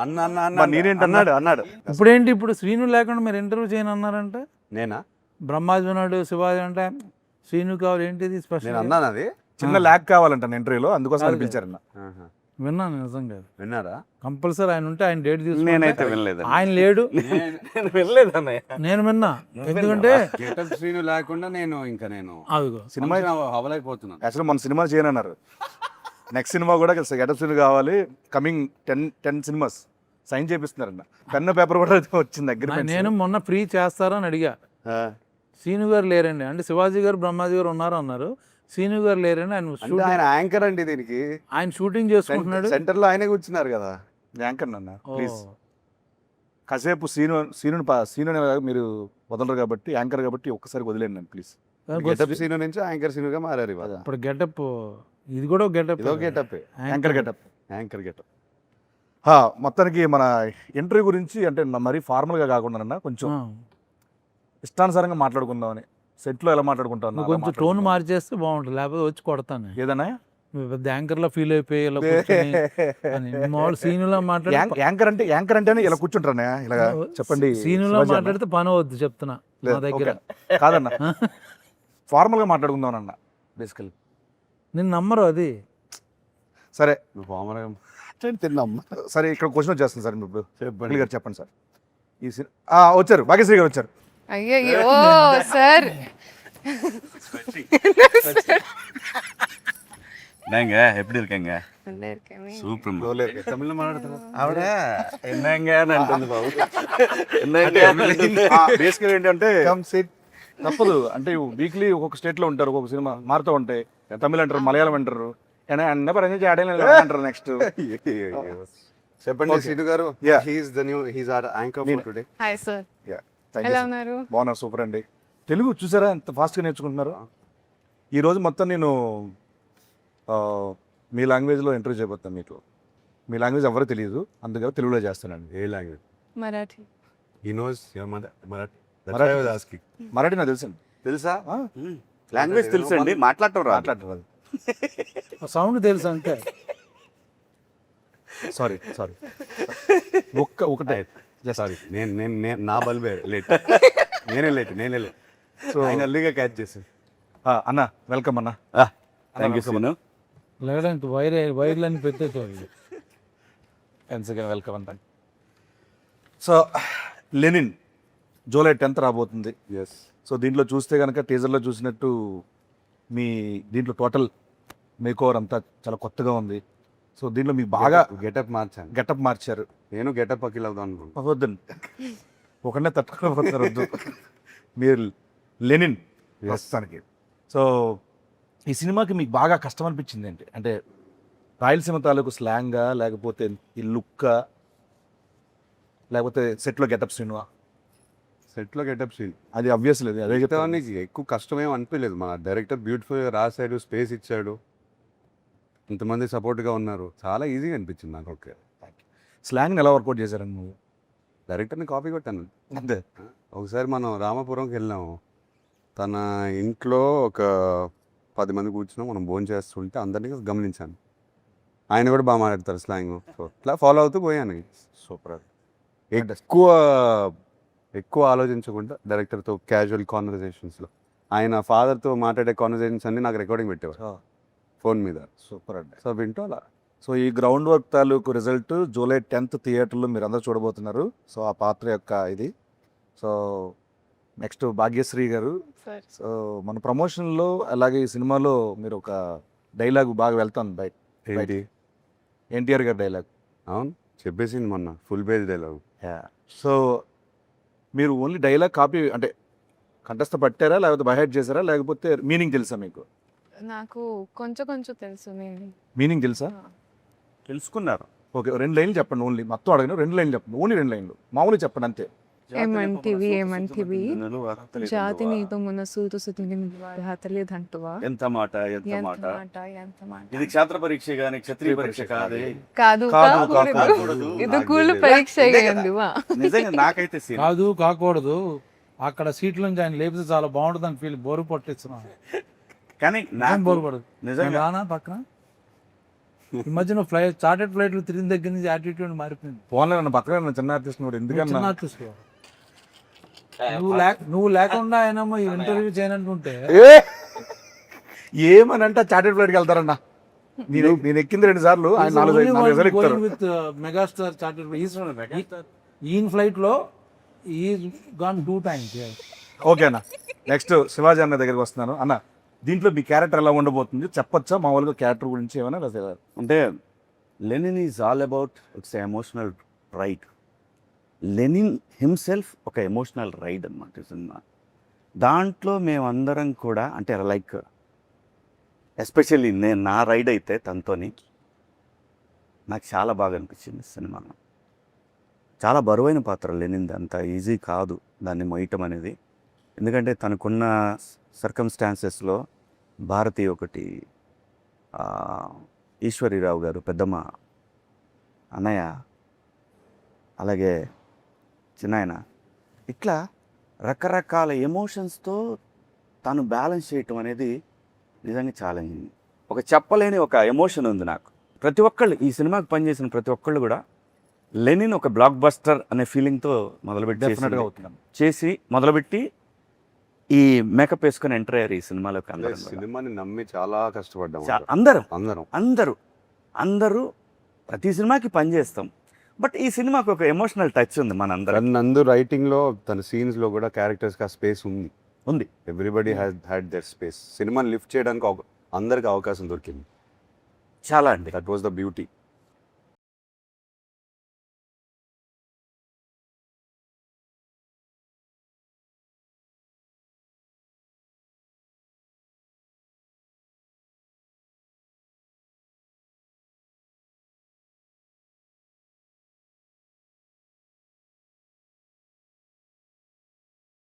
అన్న అన్న అన్న మరి నేనేంటి అన్నాడు. ఇప్పుడేంటి ఇప్పుడు శ్రీను లేకుండా మీరు ఇంటర్వ్యూ చేయను అన్నారంటే నేనా బ్రహ్మాజీ ఉన్నాడు శివాజీ అంటే శ్రీను కావాలి ఏంటిది నేను స్పెషల్ అన్నాను అది చిన్న ల్యాక్ కావాలంట ఇంటర్వ్యూలో, అందుకోసం అని పిలిచారన్న. ఆహా. విన్నాను నిజంగా విన్నారా? కంపల్సరీ ఆయన ఉంటే ఆయన డేట్ నేనైతే తీసుకుంటే వినలేదు, ఆయన లేడు నేను వినలేదు అన్నయ్య. నేను విన్నా. ఎందుకంటే గెటప్ శ్రీను లేకుండా నేను అదిగో సినిమా అవ్వలేకపోతున్నాను. యాక్చువల్లీ మన సినిమా చేయనన్నారు. నెక్స్ట్ సినిమా కూడా గెటప్ సీన్ కావాలి, కమింగ్ 10 సినిమాస్ సైన్ చేపిస్తున్నారన్న. పెన్ను పేపర్ కూడా వచ్చింది దగ్గర. నేను మొన్న ఫ్రీ చేస్తారని అడిగా. శ్రీను గారు లేరండి అంటే శివాజీ గారు బ్రహ్మాజీ గారు ఉన్నారు అన్నారు. శ్రీను గారు లేరండి, ఆయన అంటే ఆయన యాంకర్ అండి దీనికి. ఆయన షూటింగ్ చేసుకుంటున్నాడు. సెంటర్ లో ఆయనే కూర్చున్నారు కదా. యాంకర్ అన్న ప్లీజ్ కాసేపు సీను మీరు వదలరు కాబట్టి, యాంకర్ కాబట్టి ఒక్కసారి వదిలేండి నన్ను ప్లీజ్. గెటప్ సీను నుంచి యాంకర్ సీనుగా మారారు ఇవాళ. ఇప్పుడు గెటప్ ఇది కూడా గెటప్, ఇదో getup, anchor getup. Anchor getup. మొత్తానికి మన ఇంటర్వ్యూ గురించి అంటే మరీ ఫార్మల్గా కాకుండా కొంచెం ఇష్టానుసారంగా మాట్లాడుకుందామని. సెట్లో ఎలా మాట్లాడుకుంటాను కొంచెం టోన్ మార్చేస్తే బాగుంటుంది, లేకపోతే వచ్చి కొడతాను. ఏదన్నా పెద్ద యాంకర్ లా ఫీల్ అయిపోయి ఇలా కూర్చొని మామూలు సీనులా మాట్లాడి యాంకర్ అంటేనే ఇలా కూర్చుంటారా ఇలా చెప్పండి. సీనులా మాట్లాడితే పని అవద్దు చెప్తున్నా నా దగ్గర. కాదన్న ఫార్మల్గా మాట్లాడుకుందాం అన్న బేసికల్. నేను నమ్మరు అది. సరే తిన్నాం. సరే ఇక్కడ క్వశ్చన్ వచ్చేస్తుంది సార్, మీరు చెప్పండి. గారు చెప్పండి సార్. వచ్చారు భాగ్యశ్రీ గారు వచ్చారు. అయ్యో సార్ என்னங்க எப்படி இருக்கீங்க? சூப்பர். తమిళ మాట్లాడుతున్నా ఆవిడ என்னங்க అంటుంది బాబు. బేసికల్ ఏంటంటే తప్పదు అంటే వీక్లీ ఒక్కొక్క స్టేట్ లో ఉంటారు, ఒక్కొక్క సినిమా మారుతూ ఉంటాయి. తమిళ అంటారు, మలయాళం అంటారు, అంటారు. నెక్స్ట్ చెప్పండి సీను గారు. He's our anchor for today. Hi sir, ఎలా ఉన్నారు? బాగున్నారు, సూపర్ అండి. తెలుగు చూసారా ఎంత ఫాస్ట్గా నేర్చుకుంటున్నారు. ఈరోజు మొత్తం నేను మీ లాంగ్వేజ్లో ఇంటర్వ్యూ చేయబోతాను. మీకు మీ లాంగ్వేజ్ ఎవరో తెలియదు, అందుకని తెలుగులో చేస్తానండి. ఏ language? Marathi. He knows your mother Marathi. Marathi నాకు తెలుసండి. తెలుసా? లాంగ్వేజ్ తెలుసండి, మాట్లాడటం రాదు. మాట్లాడరు. సౌండ్ తెలుసు అంతే. సారీ ఒకటే సారీ, నేను నా బల్బే లేట్. నేనే లేట్. సో ఆయన ఎల్లీగా క్యాచ్ చేశాను. అన్న వెల్కమ్ అన్న. Thank you Seenu. లేదంటే వైర్లని పెట్టేది. వెల్కమ్ అంత. సో లెనిన్ జూలై 10th రాబోతుంది. ఎస్. సో దీంట్లో చూస్తే కనుక టీజర్లో చూసినట్టు మీ దీంట్లో టోటల్ మేకోవర్ అంతా చాలా కొత్తగా ఉంది. సో దీంట్లో మీకు బాగా గెటప్ మార్చాను. గెటప్ మార్చారు. నేను గెటప్ అఖిల్ అవుదాం అనుకుంటున్నాను. వద్దండి, ఒకనే తట్టుకోలేకపోతున్నారు. వద్దు, మీరు లెనిన్ ప్రస్తుతానికి. సో ఈ సినిమాకి మీకు బాగా కష్టం అనిపించింది ఏంటి? అంటే రాయలసీమ తాలూకు స్లాంగా, లేకపోతే ఈ లుక్కా, లేకపోతే సెట్లో గెటప్ సినిమా? సెట్లో గెటప్ సీన్ అది అబ్వియస్ లేదు, అదే చెప్తాను. ఎక్కువ కష్టమేం అనిపించలేదు. మా డైరెక్టర్ బ్యూటిఫుల్గా రాశాడు, స్పేస్ ఇచ్చాడు, ఇంతమంది సపోర్ట్గా ఉన్నారు. చాలా ఈజీగా అనిపించింది నాకు. ఓకే, స్లాంగ్ని ఎలా వర్కౌట్ చేశారండి నువ్వు? డైరెక్టర్ని కాపీ కొట్టాను అంతే. ఒకసారి మనం రామాపురంకి వెళ్ళాము. తన ఇంట్లో ఒక 10 మంది కూర్చున్నాం, మనం భోజనం చేస్తుంటే అందరినీ గమనించాను. ఆయన కూడా బాగా మాట్లాడతారు స్లాంగ్. సో ఇట్లా ఫాలో అవుతూ పోయాను. సూపర్. ఎక్కువ ఆలోచించకుండా డైరెక్టర్తో క్యాజువల్ కాన్వర్జేషన్స్లో ఆయన ఫాదర్తో మాట్లాడే కాన్వర్జేషన్స్ అన్ని నాకు రికార్డింగ్ పెట్టేవారు ఫోన్ మీద. సూపర్ అండి. సో వింటూ అలా. సో ఈ గ్రౌండ్ వర్క్ తాలూకు రిజల్ట్ జూలై 10th థియేటర్లో మీరు అందరూ చూడబోతున్నారు. సో ఆ పాత్ర యొక్క ఇది. సో నెక్స్ట్ భాగ్యశ్రీ గారు. సో మన ప్రమోషన్లో అలాగే ఈ సినిమాలో మీరు ఒక డైలాగ్ బాగా వెళ్తాను బయట. ఏంటి? ఎన్టీఆర్ గారి డైలాగ్. అవును, చెప్పేసింది మొన్న ఫుల్ పేజ్ డైలాగ్. సో మీరు ఓన్లీ డైలాగ్ కాపీ అంటే కంఠస్థ పట్టారా, లేకపోతే బైహెడ్ చేశారా, లేకపోతే మీనింగ్ తెలుసా మీకు? నాకు కొంచెం తెలుసు. మీనింగ్ తెలుసా? తెలుసుకున్నారు. ఓకే, 2 లైన్లు చెప్పండి. ఓన్లీ మొత్తం అడగను, 2 లైన్లు చెప్పండి. ఓన్లీ 2 లైన్లు మామూలుగా చెప్పండి అంతే. ఏమంటివి జాతి నీతో మనసు తెలియదంటువా? ఎంత మాట. ఇది క్షేత్ర పరీక్ష గాని క్షత్రియ పరీక్ష కాదే. కాదు ఇది కూలి పరీక్ష. నిజంగా నాకైతే కాదు కాకూడదు. అక్కడ సీట్ల నుంచి ఆయన లేపితే చాలా బాగుంటుంది అని ఫీల్. బోరు పట్టిస్తున్నాను కానీ బోరు పడదు. నిజంగా రానా పక్కన ఈ మధ్యన చార్టెడ్ ఫ్లైట్లు తిరిగిన దగ్గర నుంచి యాటిట్యూడ్ మారిపోయింది. ఫోన్లో నన్ను పక్కన చిన్న ఆర్టిస్ట్ కూడా ఎందుకన్నా చిన్న ఆర్టిస్ట్ నువ్వు లేకుండా ఆయన ఇంటర్వ్యూ చేయనంటుంటే ఏమనంటే చార్టెడ్ ఫ్లైట్కి వెళ్తారన్నా. నేను ఎక్కింది 2 సార్లు, ఆయన 4 సార్లు ఎక్కుతారు. విత్ మెగాస్టార్ చార్టెడ్ ఈయన ఫ్లైట్ లో ఈ గాన్ 2 times. ఓకే అన్న, నెక్స్ట్ శివాజీ అన్న దగ్గరికి వస్తున్నాను. అన్న, దీంట్లో మీ క్యారెక్టర్ ఎలా ఉండబోతుంది చెప్పొచ్చా? మామూలుగా క్యారెక్టర్ గురించి ఏమైనా రాసేవారు? అంటే Lenin is all about its emotional ride. Lenin himself ఒక ఎమోషనల్ రైడ్ అనమాట ఈ సినిమా. దాంట్లో మేమందరం కూడా అంటే లైక్ ఎస్పెషల్లీ నా రైడ్ అయితే తనతోని నాకు చాలా బాగా అనిపించింది సినిమాలో. చాలా బరువైన పాత్ర లెనిన్ది, అంత ఈజీ కాదు దాన్ని మోయటం అనేది. ఎందుకంటే తనకున్న సర్కమ్స్టాన్సెస్లో భారతి ఒకటి, ఈశ్వరీరావు గారు పెద్దమ్మ, అన్నయ్య, అలాగే చిన్నాయన, ఇట్లా రకరకాల ఎమోషన్స్తో తను బ్యాలెన్స్ చేయటం అనేది నిజంగా ఛాలెంజింగ్. ఒక చెప్పలేని ఒక ఎమోషన్ ఉంది నాకు. ప్రతి ఒక్కళ్ళు ఈ సినిమాకి పనిచేసిన ప్రతి ఒక్కళ్ళు కూడా లెనిన్ ఒక బ్లాక్ బస్టర్ అనే ఫీలింగ్తో డెఫినెట్గా అవుతున్నాం మొదలుపెట్టి ఈ మేకప్ వేసుకొని ఎంటర్ అయ్యారు ఈ సినిమాలోకి. అందరూ సినిమాని నమ్మి చాలా కష్టపడ్డాం అందరూ ప్రతి సినిమాకి పనిచేస్తాం. బట్ ఈ సినిమాకి ఒక ఎమోషనల్ టచ్ ఉంది మనందరం. నందు రైటింగ్లో తన సీన్స్లో కూడా క్యారెక్టర్స్కి ఆ స్పేస్ ఉంది. Everybody had there space. సినిమాని లిఫ్ట్ చేయడానికి అందరికి అవకాశం దొరికింది. చాలా అండి. That was the beauty.